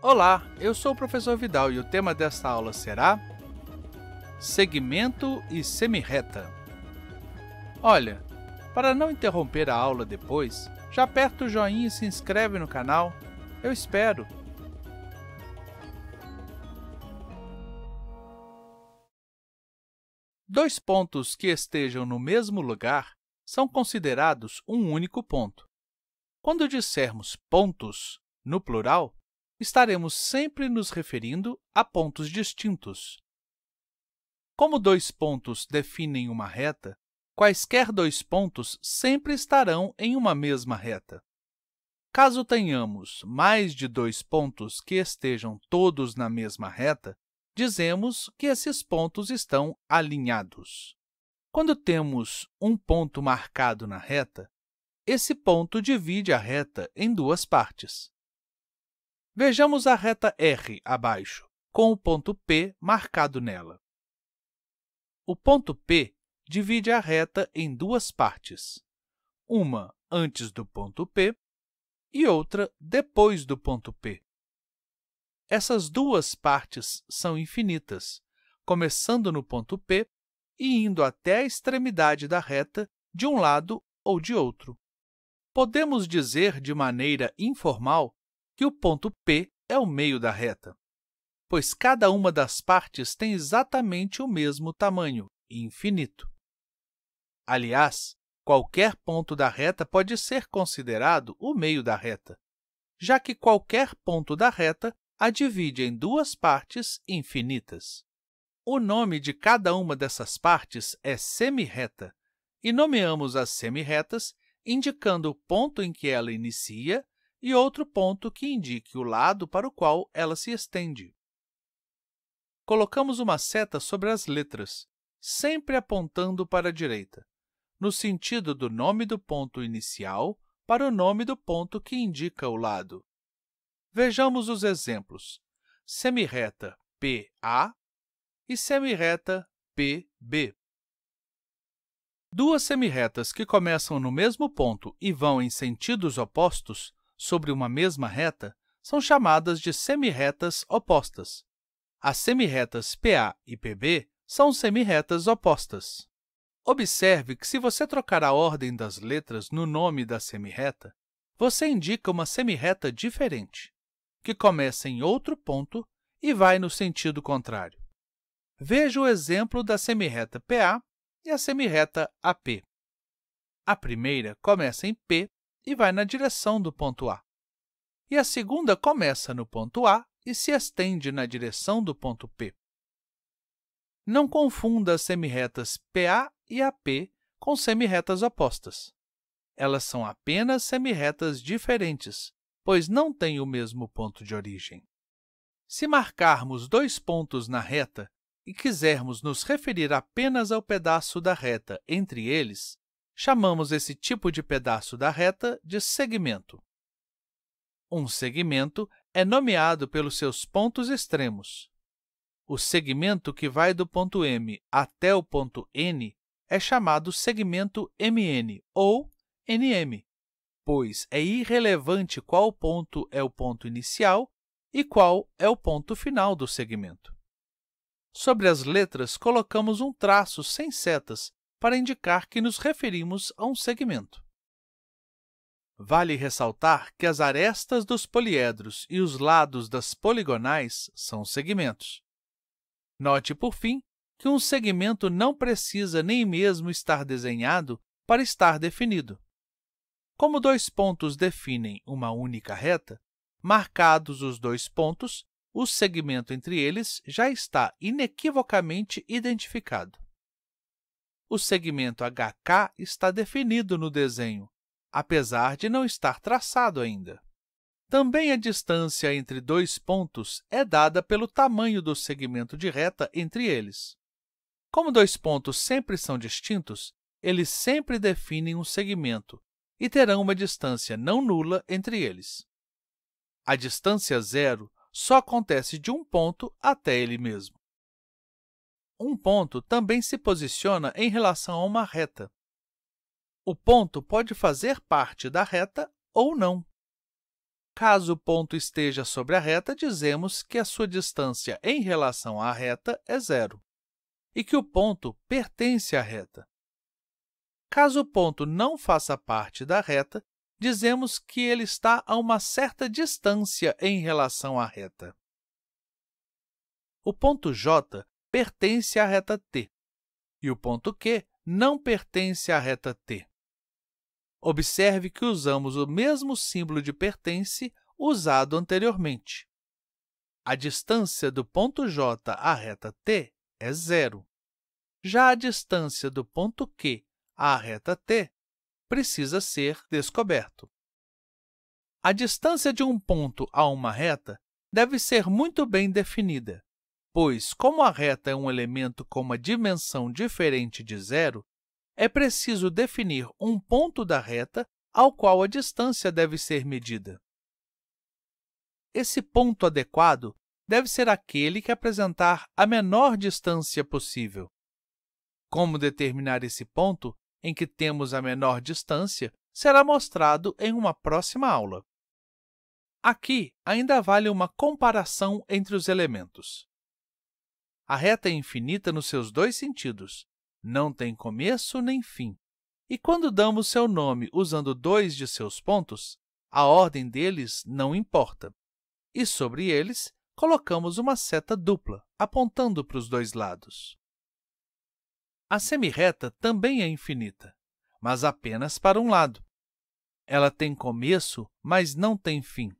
Olá, eu sou o professor Vidal e o tema desta aula será segmento e semirreta. Olha, para não interromper a aula depois, já aperta o joinha e se inscreve no canal. Eu espero! Dois pontos que estejam no mesmo lugar são considerados um único ponto. Quando dissermos pontos, no plural, estaremos sempre nos referindo a pontos distintos. Como dois pontos definem uma reta, quaisquer dois pontos sempre estarão em uma mesma reta. Caso tenhamos mais de dois pontos que estejam todos na mesma reta, dizemos que esses pontos estão alinhados. Quando temos um ponto marcado na reta, esse ponto divide a reta em duas partes. Vejamos a reta R abaixo, com o ponto P marcado nela. O ponto P divide a reta em duas partes, uma antes do ponto P e outra depois do ponto P. Essas duas partes são infinitas, começando no ponto P e indo até a extremidade da reta de um lado ou de outro. Podemos dizer de maneira informal que o ponto P é o meio da reta, pois cada uma das partes tem exatamente o mesmo tamanho, infinito. Aliás, qualquer ponto da reta pode ser considerado o meio da reta, já que qualquer ponto da reta a divide em duas partes infinitas. O nome de cada uma dessas partes é semirreta, e nomeamos as semirretas indicando o ponto em que ela inicia e outro ponto que indique o lado para o qual ela se estende. Colocamos uma seta sobre as letras, sempre apontando para a direita, no sentido do nome do ponto inicial para o nome do ponto que indica o lado. Vejamos os exemplos: semirreta PA e semirreta PB. Duas semirretas que começam no mesmo ponto e vão em sentidos opostos sobre uma mesma reta são chamadas de semirretas opostas. As semirretas PA e PB são semirretas opostas. Observe que, se você trocar a ordem das letras no nome da semirreta, você indica uma semirreta diferente, que começa em outro ponto e vai no sentido contrário. Veja o exemplo da semirreta PA e a semirreta AP. A primeira começa em P e vai na direção do ponto A. E a segunda começa no ponto A e se estende na direção do ponto P. Não confunda as semirretas PA e AP com semirretas opostas. Elas são apenas semirretas diferentes, pois não têm o mesmo ponto de origem. Se marcarmos dois pontos na reta e quisermos nos referir apenas ao pedaço da reta entre eles, chamamos esse tipo de pedaço da reta de segmento. Um segmento é nomeado pelos seus pontos extremos. O segmento que vai do ponto M até o ponto N é chamado segmento MN ou NM, pois é irrelevante qual ponto é o ponto inicial e qual é o ponto final do segmento. Sobre as letras, colocamos um traço sem setas para indicar que nos referimos a um segmento. Vale ressaltar que as arestas dos poliedros e os lados das poligonais são segmentos. Note, por fim, que um segmento não precisa nem mesmo estar desenhado para estar definido. Como dois pontos definem uma única reta, marcados os dois pontos, o segmento entre eles já está inequivocamente identificado. O segmento HK está definido no desenho, apesar de não estar traçado ainda. Também a distância entre dois pontos é dada pelo tamanho do segmento de reta entre eles. Como dois pontos sempre são distintos, eles sempre definem um segmento e terão uma distância não nula entre eles. A distância zero só acontece de um ponto até ele mesmo. Um ponto também se posiciona em relação a uma reta. O ponto pode fazer parte da reta ou não. Caso o ponto esteja sobre a reta, dizemos que a sua distância em relação à reta é zero e que o ponto pertence à reta. Caso o ponto não faça parte da reta, dizemos que ele está a uma certa distância em relação à reta. O ponto J pertence à reta t e o ponto Q não pertence à reta t. Observe que usamos o mesmo símbolo de pertence usado anteriormente. A distância do ponto J à reta t é zero. Já a distância do ponto Q à reta t precisa ser descoberto. A distância de um ponto a uma reta deve ser muito bem definida, pois, como a reta é um elemento com uma dimensão diferente de zero, é preciso definir um ponto da reta ao qual a distância deve ser medida. Esse ponto adequado deve ser aquele que apresentar a menor distância possível. Como determinar esse ponto em que temos a menor distância será mostrado em uma próxima aula. Aqui, ainda vale uma comparação entre os elementos. A reta é infinita nos seus dois sentidos, não tem começo nem fim. E quando damos seu nome usando dois de seus pontos, a ordem deles não importa. E sobre eles, colocamos uma seta dupla, apontando para os dois lados. A semirreta também é infinita, mas apenas para um lado. Ela tem começo, mas não tem fim.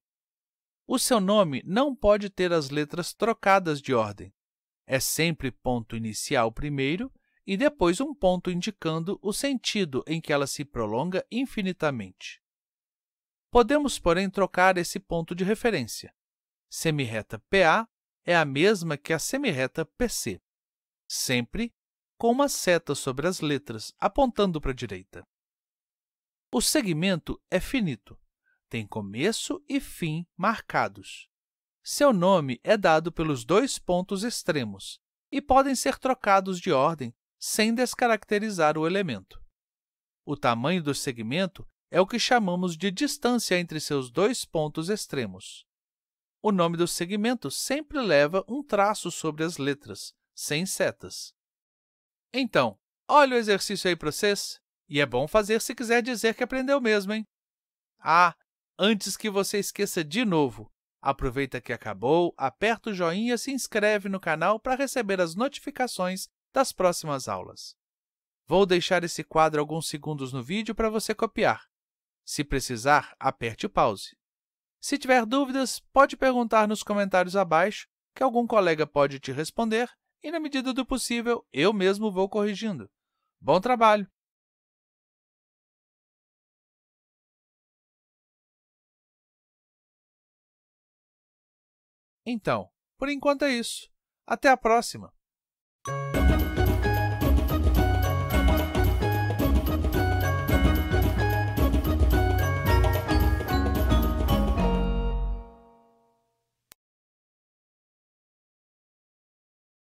O seu nome não pode ter as letras trocadas de ordem. É sempre ponto inicial primeiro e depois um ponto indicando o sentido em que ela se prolonga infinitamente. Podemos, porém, trocar esse ponto de referência. Semirreta PA é a mesma que a semirreta PC, sempre com uma seta sobre as letras, apontando para a direita. O segmento é finito, tem começo e fim marcados. Seu nome é dado pelos dois pontos extremos e podem ser trocados de ordem sem descaracterizar o elemento. O tamanho do segmento é o que chamamos de distância entre seus dois pontos extremos. O nome do segmento sempre leva um traço sobre as letras, sem setas. Então, olha o exercício aí para vocês. E é bom fazer se quiser dizer que aprendeu mesmo, hein? Antes que você esqueça de novo, aproveita que acabou, aperta o joinha e se inscreve no canal para receber as notificações das próximas aulas. Vou deixar esse quadro alguns segundos no vídeo para você copiar. Se precisar, aperte o pause. Se tiver dúvidas, pode perguntar nos comentários abaixo, que algum colega pode te responder e, na medida do possível, eu mesmo vou corrigindo. Bom trabalho! Então, por enquanto é isso. Até a próxima!